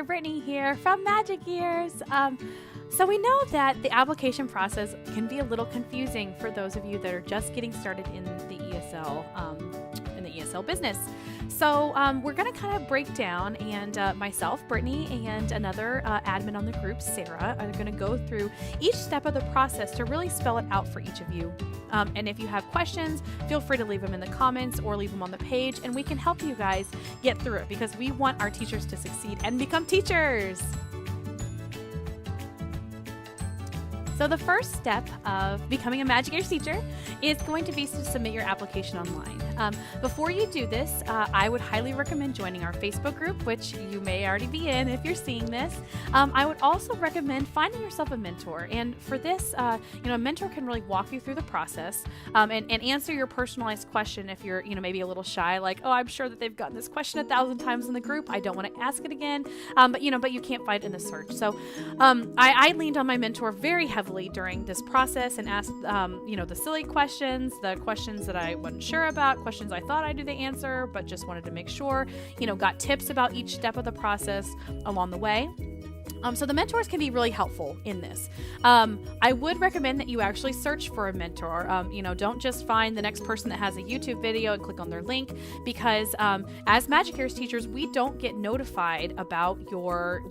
Brittany here from Magic Years. So we know that the application process can be a little confusing for those of you that are just getting started in the ESL business. So we're going to kind of break down, and myself, Brittany, and another admin on the group, Sarah, are going to go through each step of the process to really spell it out for each of you. And if you have questions, feel free to leave them in the comments or leave them on the page, and we can help you guys get through it because we want our teachers to succeed and become teachers. So the first step of becoming a Magic Years teacher is going to be to submit your application online. Before you do this, I would highly recommend joining our Facebook group, which you may already be in if you're seeing this. I would also recommend finding yourself a mentor. And for this, a mentor can really walk you through the process and answer your personalized question if you're, maybe a little shy, like, oh, I'm sure that they've gotten this question 1,000 times in the group. I don't want to ask it again. But you can't find it in the search. So I leaned on my mentor very heavily during this process and asked, the silly questions, the questions that I wasn't sure about, questions I thought I knew the answer, but just wanted to make sure, got tips about each step of the process along the way. So the mentors can be really helpful in this. I would recommend that you actually search for a mentor. Don't just find the next person that has a YouTube video and click on their link, because as Magic Years teachers, we don't get notified about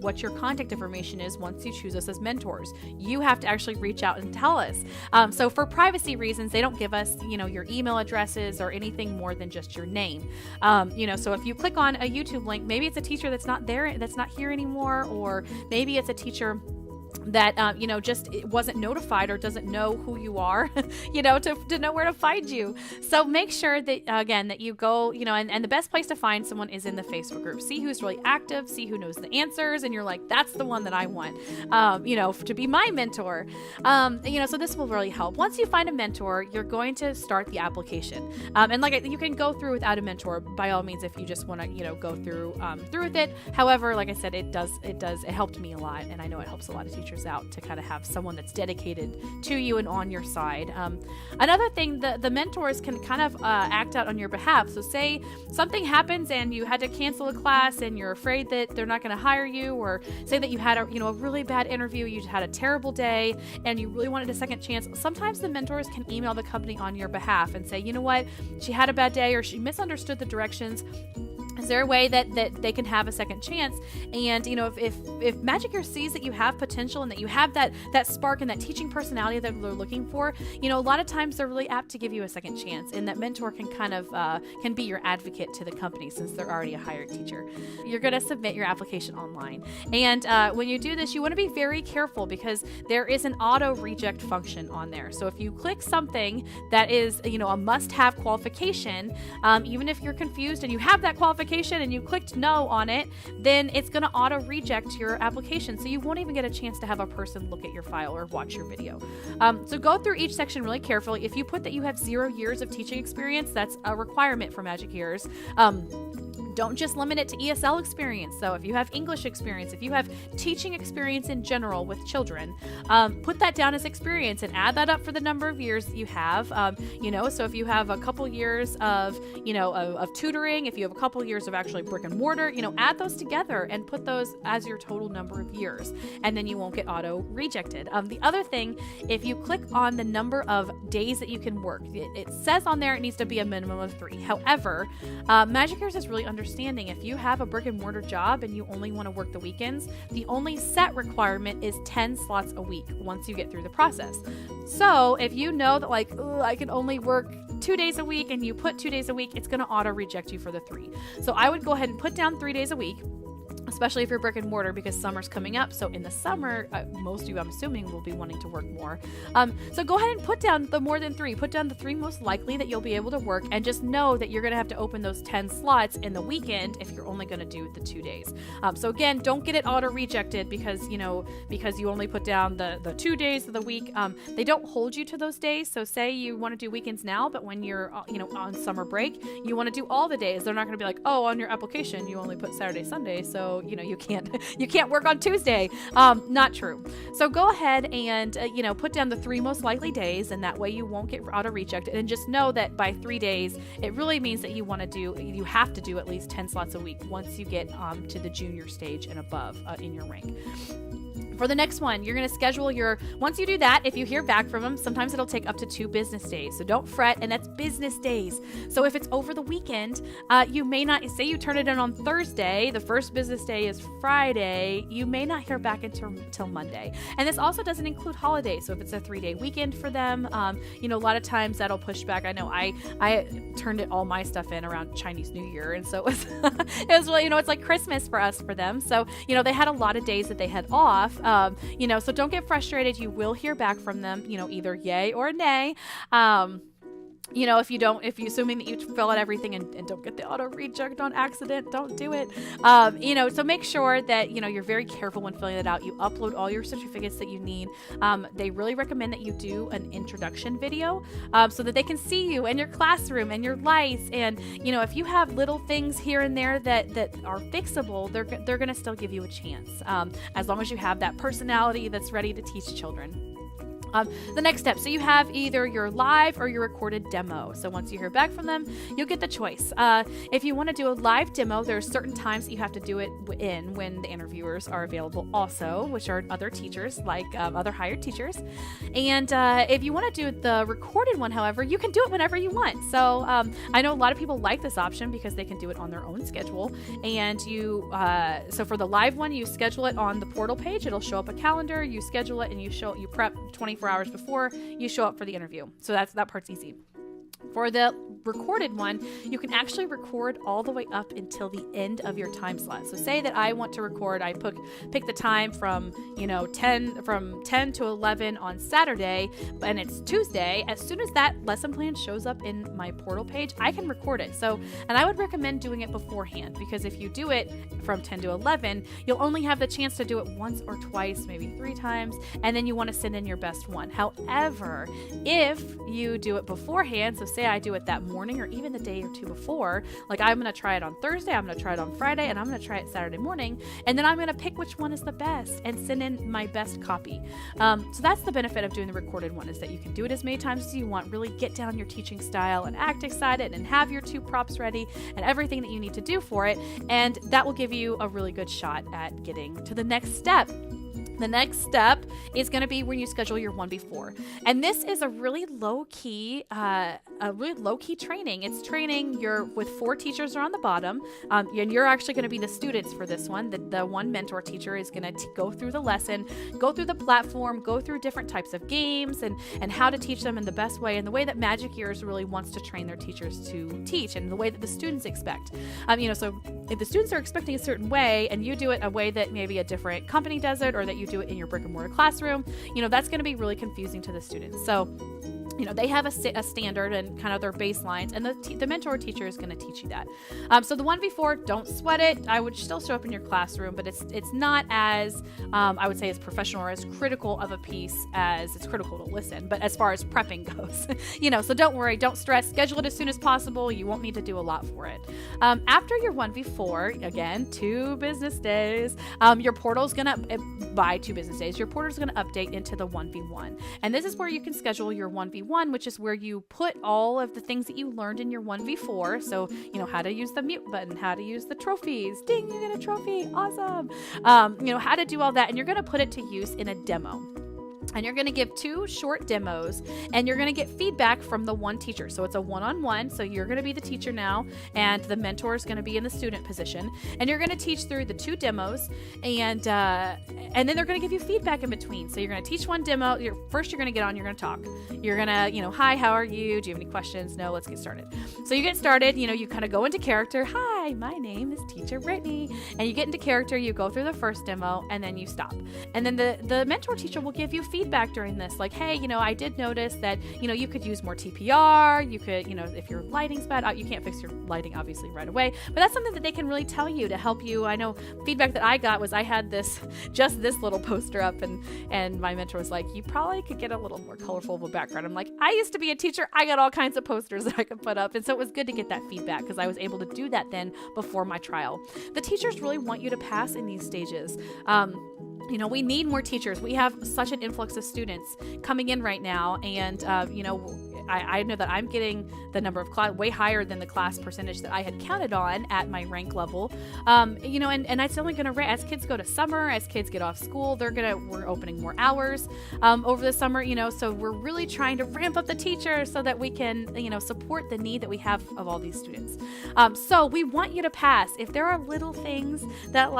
what your contact information is once you choose us as mentors. You have to actually reach out and tell us. So for privacy reasons, they don't give us, your email addresses or anything more than just your name. So if you click on a YouTube link, maybe it's a teacher that's not there, that's not here anymore, or maybe it's a teacher that, just wasn't notified or doesn't know who you are, to know where to find you. So make sure that, again, that you go, and the best place to find someone is in the Facebook group. See who's really active, see who knows the answers, and you're like, that's the one that I want, to be my mentor. So this will really help. Once you find a mentor, you're going to start the application. And you can go through without a mentor by all means if you just want to, go through with it. However, like I said, it helped me a lot, and I know it helps a lot of teachers out to kind of have someone that's dedicated to you and on your side. Another thing, the mentors can kind of act out on your behalf. So say something happens and you had to cancel a class and you're afraid that they're not going to hire you, or say that you had a really bad interview, you had a terrible day and you really wanted a second chance. Sometimes the mentors can email the company on your behalf and say, you know what, she had a bad day or she misunderstood the directions. Is there a way that they can have a second chance? And, if Magic Years sees that you have potential and that you have that spark and that teaching personality that they're looking for, a lot of times they're really apt to give you a second chance. And that mentor can kind of can be your advocate to the company since they're already a hired teacher. You're going to submit your application online. And when you do this, you want to be very careful because there is an auto reject function on there. So if you click something that is, a must-have qualification, even if you're confused and you have that qualification, and you clicked no on it, then it's going to auto reject your application. So you won't even get a chance to have a person look at your file or watch your video. So go through each section really carefully. If you put that you have 0 years of teaching experience, that's a requirement for Magic Years. Don't just limit it to ESL experience. So if you have English experience, if you have teaching experience in general with children, put that down as experience and add that up for the number of years that you have. So if you have a couple years of tutoring, if you have a couple years of actually brick and mortar, add those together and put those as your total number of years. And then you won't get auto rejected. The other thing, if you click on the number of days that you can work, it says on there it needs to be a minimum of 3. However, Magic Years is really understanding if you have a brick and mortar job and you only want to work the weekends, the only set requirement is 10 slots a week once you get through the process. So if you know that I can only work 2 days a week and you put 2 days a week, it's going to auto reject you for the 3. So I would go ahead and put down 3 days a week, especially if you're brick and mortar, because summer's coming up. So in the summer, most of you, I'm assuming, will be wanting to work more. So go ahead and put down the more than 3. Put down the 3 most likely that you'll be able to work, and just know that you're going to have to open those 10 slots in the weekend if you're only going to do the 2 days. So again, don't get it auto rejected because you only put down the 2 days of the week. They don't hold you to those days. So say you want to do weekends now, but when you're on summer break, you want to do all the days. They're not going to be like, oh, on your application you only put Saturday, Sunday, so you can't work on Tuesday. Not true. So go ahead and put down the 3 most likely days, and that way you won't get auto rejected. And just know that by 3 days, it really means that you have to do at least 10 slots a week once you get to the junior stage and above in your rank. For the next one, you're going to schedule once you do that, if you hear back from them, sometimes it'll take up to 2 business days. So don't fret, and that's business days. So if it's over the weekend, you may not, say you turn it in on Thursday, the first business day is Friday, you may not hear back until Monday. And this also doesn't include holidays. So if it's a 3-day weekend for them, a lot of times that'll push back. I know I turned all my stuff in around Chinese New Year. And so it was, really, it's like Christmas for them. So, they had a lot of days that they had off. So don't get frustrated. You will hear back from them, either yay or nay. If you assuming that you fill out everything and don't get the auto reject on accident, don't do it. So make sure that, you're very careful when filling it out. You upload all your certificates that you need. They really recommend that you do an introduction video, so that they can see you and your classroom and your lights. And, if you have little things here and there that are fixable, they're going to still give you a chance. As long as you have that personality that's ready to teach children. The next step, so you have either your live or your recorded demo. So once you hear back from them, you'll get the choice. If you want to do a live demo, there are certain times that you have to do it when the interviewers are available also, which are other teachers, like other hired teachers. And if you want to do the recorded one, however, you can do it whenever you want. So I know a lot of people like this option because they can do it on their own schedule. And so for the live one, you schedule it on the portal page. It'll show up a calendar. You schedule it and you prep 24 hours before you show up for the interview. So that part's easy. For the recorded one, you can actually record all the way up until the end of your time slot. So say that I want to record, I pick the time from 10 to 11 on Saturday, and it's Tuesday. As soon as that lesson plan shows up in my portal page, I can record it. And I would recommend doing it beforehand, because if you do it from 10 to 11, you'll only have the chance to do it once or twice, maybe 3 times, and then you want to send in your best one. However, if you do it beforehand, so say I do it that morning or even the day or 2 before, like I'm going to try it on Thursday, I'm going to try it on Friday, and I'm going to try it Saturday morning, and then I'm going to pick which one is the best and send in my best copy. So that's the benefit of doing the recorded one, is that you can do it as many times as you want, really get down your teaching style and act excited and have your 2 props ready and everything that you need to do for it, and that will give you a really good shot at getting to the next step. The next step is going to be when you schedule your 1v4. And this is a really low-key training. It's training with 4 teachers are on the bottom, and you're actually going to be the students for this one. The one mentor teacher is going to go through the lesson, go through the platform, go through different types of games and how to teach them in the best way, and the way that Magic Years really wants to train their teachers to teach, and the way that the students expect. So if the students are expecting a certain way and you do it a way that maybe a different company does it, or that you do it in your brick and mortar classroom, that's going to be really confusing to the students. So they have a standard and kind of their baselines, and the mentor teacher is going to teach you that. So the 1v4, don't sweat it. I would still show up in your classroom, but it's not as, I would say, as professional or as critical of a piece as it's critical to listen, but as far as prepping goes, so don't worry, don't stress, schedule it as soon as possible. You won't need to do a lot for it. After your 1v4, again, 2 business days, your portal's going to, by 2 business days, your portal's going to update into the 1v1. And this is where you can schedule your 1v1, which is where you put all of the things that you learned in your 1v4. So, how to use the mute button, how to use the trophies. Ding, you get a trophy. Awesome. How to do all that. And you're going to put it to use in a demo. And you're going to give 2 short demos, and you're going to get feedback from the one teacher. So it's a one-on-one. So you're going to be the teacher now, and the mentor is going to be in the student position. And you're going to teach through the 2 demos, and then they're going to give you feedback in between. So you're going to teach one demo. First, you're going to get on. You're going to talk. You're going to, hi, how are you? Do you have any questions? No, let's get started. So you get started. You kind of go into character. Hi, my name is Teacher Brittany. And you get into character. You go through the first demo, and then you stop. And then the mentor teacher will give you feedback feedback during this, like, hey, I did notice that, you could use more TPR. You could, if your lighting's bad, you can't fix your lighting obviously right away, but that's something that they can really tell you to help you. I know feedback that I got was I had just this little poster up, and my mentor was like, you probably could get a little more colorful of a background. I'm like, I used to be a teacher. I got all kinds of posters that I could put up. And so it was good to get that feedback because I was able to do that then before my trial. The teachers really want you to pass in these stages. We need more teachers. We have such an influx of students coming in right now. And, I know that I'm getting the number of class way higher than the class percentage that I had counted on at my rank level. And it's only going to, as kids go to summer, as kids get off school, we're opening more hours over the summer, so we're really trying to ramp up the teachers so that we can, support the need that we have of all these students. So we want you to pass. If there are little things that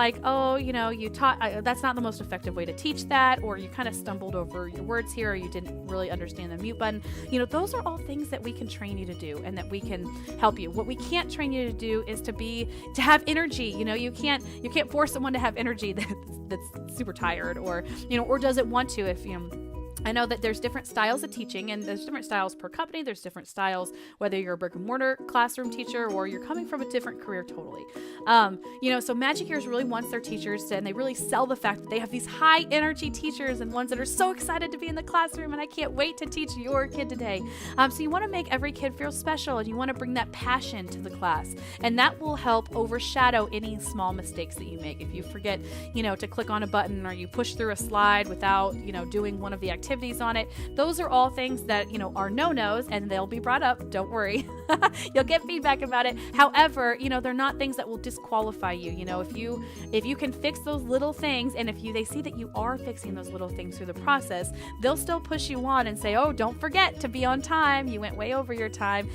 you taught, that's not the most effective way to teach that, or you kind of stumbled over your words here, or you didn't really understand the mute button, those are all things that we can train you to do and that we can help you. What we can't train you to do is to have energy. You can't force someone to have energy that's super tired or doesn't want to. If I know that there's different styles of teaching, and there's different styles per company. There's different styles, whether you're a brick and mortar classroom teacher or you're coming from a different career totally. So Magic Ears really wants their teachers and they really sell the fact that they have these high energy teachers and ones that are so excited to be in the classroom, and I can't wait to teach your kid today. So you want to make every kid feel special, and you want to bring that passion to the class, and that will help overshadow any small mistakes that you make. If you forget, to click on a button, or you push through a slide without, doing one of the activities on it, those are all things that are no-nos, and they'll be brought up. Don't worry. You'll get feedback about it. However, they're not things that will disqualify you. If you can fix those little things, and if they see that you are fixing those little things through the process, they'll still push you on and say, oh, don't forget to be on time. You went way over your time,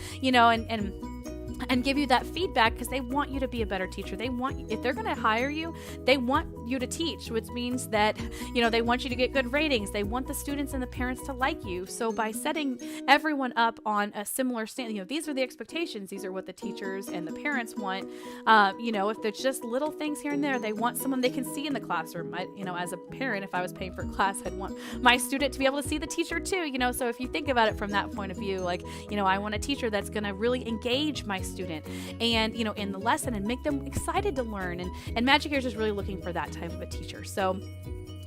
and give you that feedback, because they want you to be a better teacher. If they're going to hire you, they want you to teach, which means that, they want you to get good ratings. They want the students and the parents to like you. So by setting everyone up on a similar standard, these are the expectations. These are what the teachers and the parents want. If there's just little things here and there, they want someone they can see in the classroom. As a parent, if I was paying for class, I'd want my student to be able to see the teacher too, so if you think about it from that point of view, I want a teacher that's going to really engage my student and in the lesson and make them excited to learn, and Magic Ears is really looking for that type of a teacher. So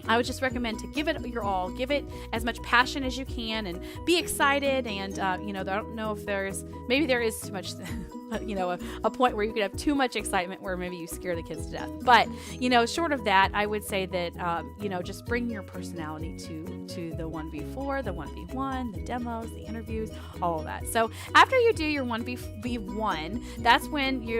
I would just recommend to give it your all, give it as much passion as you can, and be excited. And I don't know if there is too much a point where you could have too much excitement where maybe you scare the kids to death. But short of that, I would say that just bring your personality to the 1v4, the 1v1, the demos, the interviews, all of that. So after you do your 1v1,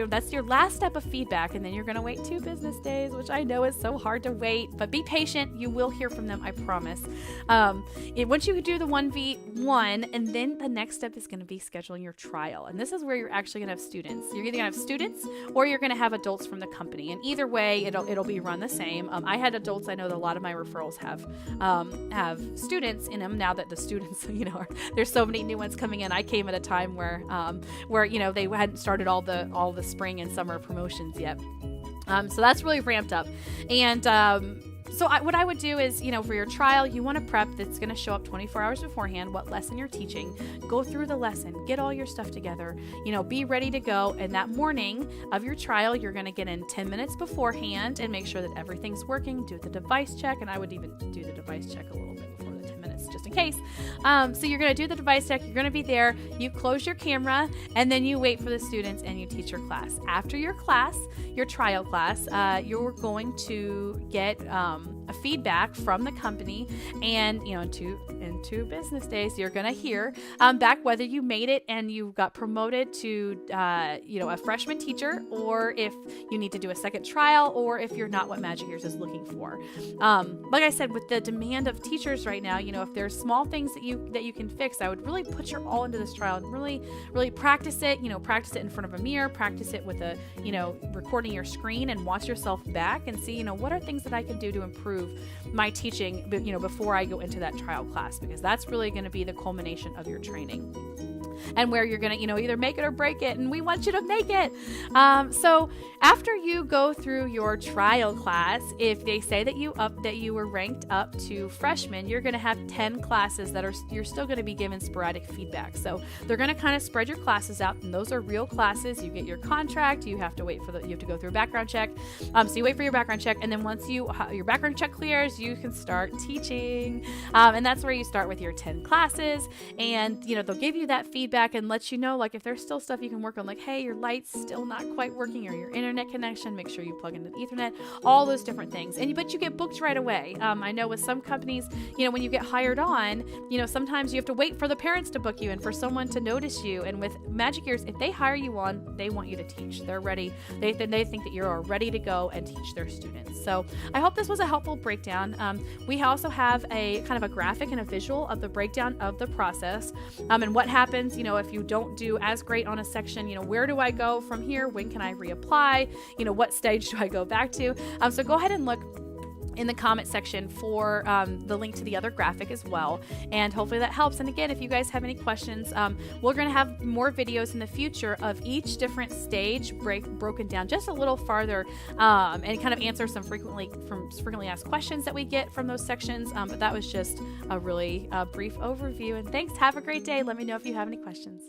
that's your last step of feedback, and then you're going to wait 2 business days, which I know is so hard to wait, but be patient. You will hear from them, I promise. Once you do the 1v1, and then the next step is going to be scheduling your trial, and this is where you're actually going to have students. You're either going to have students or you're going to have adults from the company, and either way, it'll be run the same. I had adults. I know that a lot of my referrals have students in them. Now that the students, there's so many new ones coming in. I came at a time where they hadn't started all the spring and summer promotions yet. So that's really ramped up, and So what I would do is, for your trial, you want to prep that's going to show up 24 hours beforehand, what lesson you're teaching. Go through the lesson, get all your stuff together, be ready to go. And that morning of your trial, you're going to get in 10 minutes beforehand and make sure that everything's working. Do the device check. And I would even do the device check a little bit before the 10 minutes, just in case. So you're going to do the device check. You're going to be there. You close your camera, and then you wait for the students and you teach your class. After your class, your trial class, you're going to get a feedback from the company, and in two business days you're going to hear back whether you made it and you got promoted to a freshman teacher, or if you need to do a second trial, or if you're not what Magic Ears is looking for. Like I said, with the demand of teachers right now, if there's small things that you can fix, I would really put your all into this trial and really practice it. Practice it in front of a mirror, practice it with recording your screen, and watch yourself back and see what are things that I can do to improve my teaching before I go into that trial class, because that's really going to be the culmination of your training. and where you're going to, either make it or break it. And we want you to make it. So after you go through your trial class, if they say that you were ranked up to freshman, you're going to have 10 classes you're still going to be given sporadic feedback. So they're going to kind of spread your classes out, and those are real classes. You get your contract. You have to wait you have to go through a background check. So you wait for your background check, and then once your background check clears, you can start teaching. And that's where you start with your 10 classes, and they'll give you that feedback and let you know, like, if there's still stuff you can work on, like, hey, your light's still not quite working, or your internet connection, make sure you plug into the Ethernet, all those different things. But you get booked right away. I know with some companies, when you get hired on, sometimes you have to wait for the parents to book you and for someone to notice you. And with Magic Ears, if they hire you on, they want you to teach. They're ready. They think that you're ready to go and teach their students. So I hope this was a helpful breakdown. We also have a kind of a graphic and a visual of the breakdown of the process, and what happens, if you don't do as great on a section, where do I go from here? When can I reapply? What stage do I go back to? So go ahead and look in the comment section for the link to the other graphic as well, and hopefully that helps. And again, if you guys have any questions, we're going to have more videos in the future of each different stage broken down just a little farther, and kind of answer some frequently asked questions that we get from those sections. But that was just a really brief overview, and thanks. Have a great day. Let me know if you have any questions.